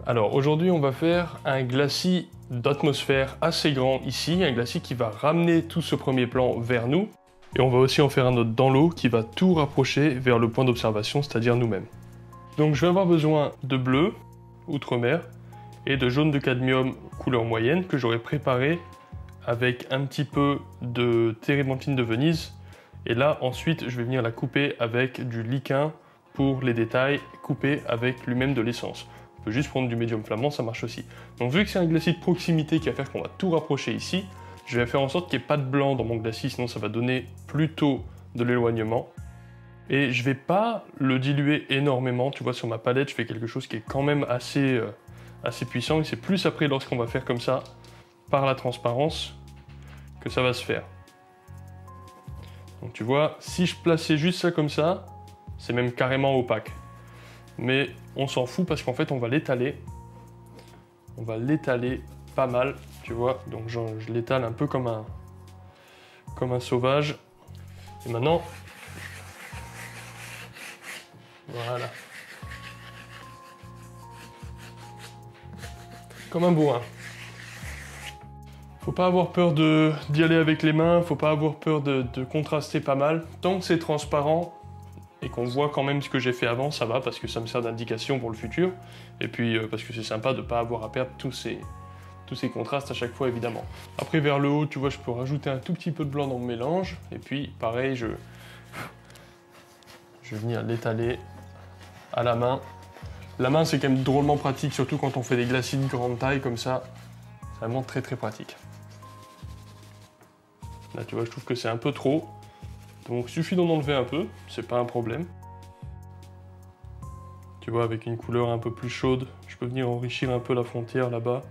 Alors aujourd'hui on va faire un glacis d'atmosphère assez grand ici, un glacis qui va ramener tout ce premier plan vers nous. Et on va aussi en faire un autre dans l'eau qui va tout rapprocher vers le point d'observation, c'est-à-dire nous-mêmes. Donc je vais avoir besoin de bleu, outre-mer, et de jaune de cadmium couleur moyenne que j'aurai préparé avec un petit peu de térébenthine de Venise. Et là ensuite je vais venir la couper avec du liquin pour les détails, couper avec lui-même de l'essence. On peut juste prendre du médium flamand, ça marche aussi. Donc vu que c'est un glacis de proximité qui va faire qu'on va tout rapprocher ici, je vais faire en sorte qu'il n'y ait pas de blanc dans mon glacis, sinon ça va donner plutôt de l'éloignement. Et je vais pas le diluer énormément, tu vois sur ma palette je fais quelque chose qui est quand même assez puissant, et c'est plus après lorsqu'on va faire comme ça, par la transparence, que ça va se faire. Donc tu vois, si je plaçais juste ça comme ça, c'est même carrément opaque. Mais on s'en fout parce qu'en fait on va l'étaler. On va l'étaler pas mal, tu vois. Donc je l'étale un peu comme un sauvage. Et maintenant, voilà. Comme un bourrin. Faut pas avoir peur d'y aller avec les mains, faut pas avoir peur de contraster pas mal. Tant que c'est transparent, et qu'on voit quand même ce que j'ai fait avant, ça va, parce que ça me sert d'indication pour le futur, et puis parce que c'est sympa de ne pas avoir à perdre tous ces contrastes à chaque fois, évidemment. Après, vers le haut, tu vois, je peux rajouter un tout petit peu de blanc dans mon mélange, et puis, pareil, je vais venir l'étaler à la main. La main, c'est quand même drôlement pratique, surtout quand on fait des glacis de grande taille, comme ça, c'est vraiment très très pratique. Là, tu vois, je trouve que c'est un peu trop. Donc suffit d'en enlever un peu, c'est pas un problème. Tu vois, avec une couleur un peu plus chaude, je peux venir enrichir un peu la frontière là-bas.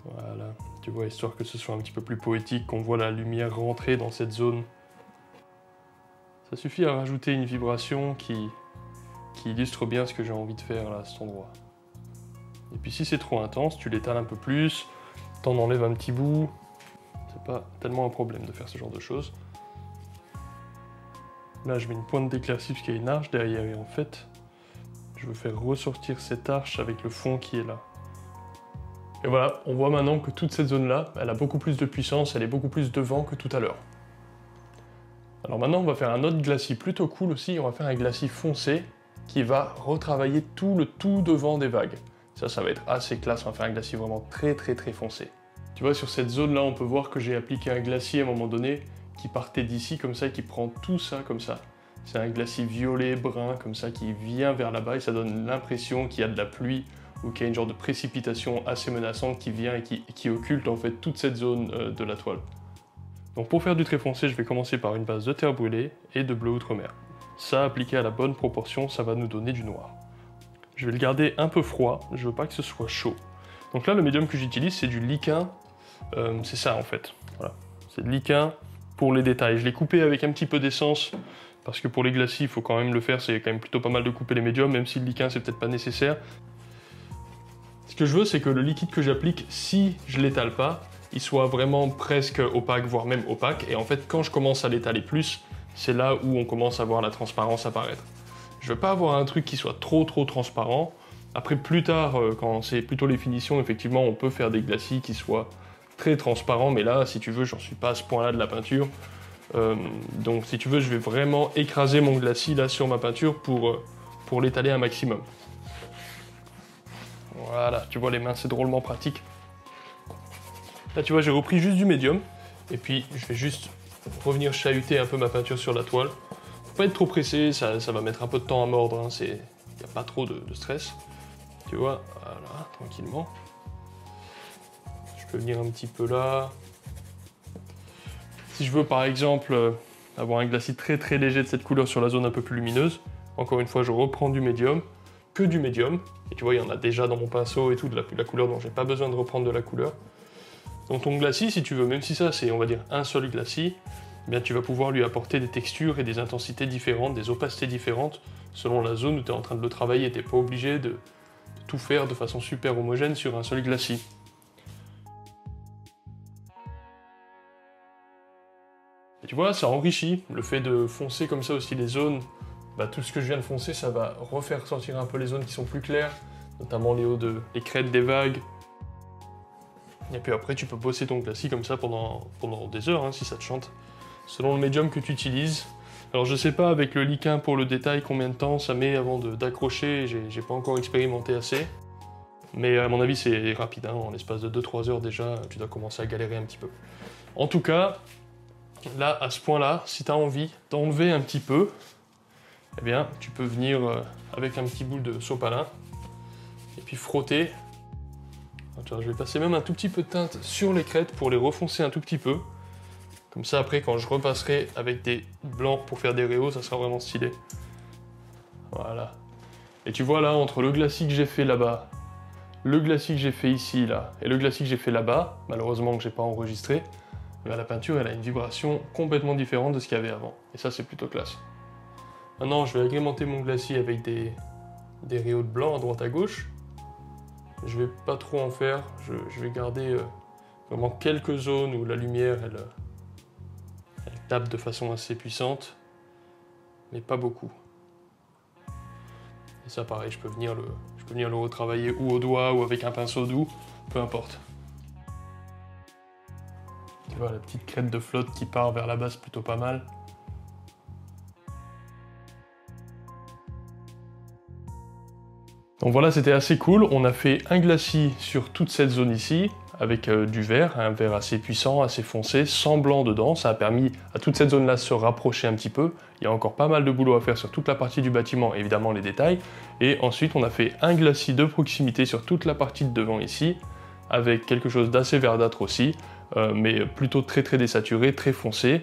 Voilà, tu vois, histoire que ce soit un petit peu plus poétique, qu'on voit la lumière rentrer dans cette zone. Ça suffit à rajouter une vibration qui illustre bien ce que j'ai envie de faire là, à cet endroit. Et puis si c'est trop intense, tu l'étales un peu plus, t'en enlèves un petit bout. C'est pas tellement un problème de faire ce genre de choses. Là, je mets une pointe d'éclaircie parce qu'il y a une arche derrière, et en fait, je veux faire ressortir cette arche avec le fond qui est là. Et voilà, on voit maintenant que toute cette zone-là, elle a beaucoup plus de puissance, elle est beaucoup plus devant que tout à l'heure. Alors maintenant, on va faire un autre glacis plutôt cool aussi, on va faire un glacis foncé qui va retravailler tout le tout devant des vagues. Ça va être assez classe, on va faire un glacis vraiment très très très foncé. Tu vois, sur cette zone-là, on peut voir que j'ai appliqué un glacis à un moment donné, qui partait d'ici comme ça et qui prend tout ça comme ça. C'est un glacis violet, brun, comme ça, qui vient vers là-bas et ça donne l'impression qu'il y a de la pluie ou qu'il y a une genre de précipitation assez menaçante qui vient et qui occulte en fait toute cette zone de la toile. Donc pour faire du très foncé, je vais commencer par une base de terre brûlée et de bleu outre-mer. Ça, appliqué à la bonne proportion, ça va nous donner du noir. Je vais le garder un peu froid, je veux pas que ce soit chaud. Donc là, le médium que j'utilise, c'est du liquin, c'est ça en fait. Voilà. C'est de liquin pour les détails. Je l'ai coupé avec un petit peu d'essence, parce que pour les glacis, il faut quand même le faire, c'est quand même plutôt pas mal de couper les médiums, même si le liquin, c'est peut-être pas nécessaire. Ce que je veux, c'est que le liquide que j'applique, si je l'étale pas, il soit vraiment presque opaque, voire même opaque, et en fait, quand je commence à l'étaler plus, c'est là où on commence à voir la transparence apparaître. Je veux pas avoir un truc qui soit trop transparent. Après, plus tard, quand c'est plutôt les finitions, effectivement, on peut faire des glacis qui soient très transparents, mais là, si tu veux, j'en suis pas à ce point-là de la peinture. Donc, si tu veux, je vais vraiment écraser mon glacis là sur ma peinture pour l'étaler un maximum. Voilà, tu vois, les mains, c'est drôlement pratique. Là, tu vois, j'ai repris juste du médium, et puis je vais juste revenir chahuter un peu ma peinture sur la toile. Faut pas être trop pressé, ça va mettre un peu de temps à mordre, hein, il n'y a pas trop de stress. Tu vois, voilà, tranquillement. Je peux venir un petit peu là. Si je veux par exemple avoir un glacis très léger de cette couleur sur la zone un peu plus lumineuse, encore une fois je reprends du médium, que du médium, et tu vois il y en a déjà dans mon pinceau et tout, de la couleur dont j'ai pas besoin de reprendre de la couleur. Donc ton glacis, si tu veux, même si ça c'est on va dire un seul glacis, eh bien tu vas pouvoir lui apporter des textures et des intensités différentes, des opacités différentes, selon la zone où tu es en train de le travailler. Tu n'es pas obligé de tout faire de façon super homogène sur un seul glacis. Et tu vois, ça enrichit le fait de foncer comme ça aussi les zones. Bah, tout ce que je viens de foncer, ça va refaire sortir un peu les zones qui sont plus claires. notamment les crêtes des vagues. Et puis après, tu peux bosser ton glacis comme ça pendant des heures, hein, si ça te chante, selon le médium que tu utilises. Alors je sais pas avec le liquin pour le détail combien de temps ça met avant d'accrocher, j'ai pas encore expérimenté assez. Mais à mon avis c'est rapide, hein, en l'espace de 2-3 heures déjà, tu dois commencer à galérer un petit peu. En tout cas, là, à ce point-là, si tu as envie d'enlever un petit peu, eh bien, tu peux venir avec un petit bout de sopalin et puis frotter. Je vais passer même un tout petit peu de teinte sur les crêtes pour les refoncer un tout petit peu. Comme ça, après, quand je repasserai avec des blancs pour faire des réaux, ça sera vraiment stylé. Voilà. Et tu vois là, entre le glacis que j'ai fait là-bas, le glacis que j'ai fait ici, là, et le glacis que j'ai fait là-bas, malheureusement que j'ai pas enregistré, la peinture, elle a une vibration complètement différente de ce qu'il y avait avant. Et ça, c'est plutôt classe. Maintenant, je vais agrémenter mon glacis avec des réaux de blanc à droite à gauche. Je vais pas trop en faire, je vais garder vraiment quelques zones où la lumière, elle tape de façon assez puissante, mais pas beaucoup. Et ça, pareil, je peux venir le retravailler ou au doigt ou avec un pinceau doux, peu importe. Tu vois, la petite crête de flotte qui part vers la base, plutôt pas mal. Donc voilà, c'était assez cool. On a fait un glacis sur toute cette zone ici, avec du vert, un vert assez puissant, assez foncé, sans blanc dedans. Ça a permis à toute cette zone-là de se rapprocher un petit peu. Il y a encore pas mal de boulot à faire sur toute la partie du bâtiment, évidemment les détails. Et ensuite, on a fait un glacis de proximité sur toute la partie de devant ici, avec quelque chose d'assez verdâtre aussi, mais plutôt très désaturé, très foncé.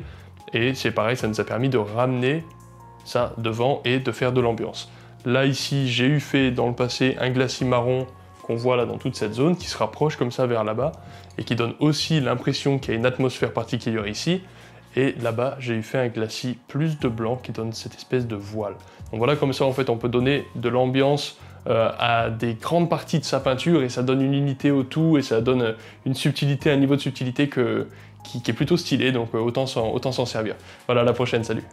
Et c'est pareil, ça nous a permis de ramener ça devant et de faire de l'ambiance. Là ici, j'ai eu fait dans le passé un glacis marron qu'on voit là dans toute cette zone, qui se rapproche comme ça vers là-bas, et qui donne aussi l'impression qu'il y a une atmosphère particulière ici. Et là-bas, j'ai eu fait un glacis plus de blanc qui donne cette espèce de voile. Donc voilà, comme ça en fait on peut donner de l'ambiance à des grandes parties de sa peinture, et ça donne une unité au tout, et ça donne une subtilité, un niveau de subtilité qui est plutôt stylé, donc autant s'en servir. Voilà, à la prochaine, salut!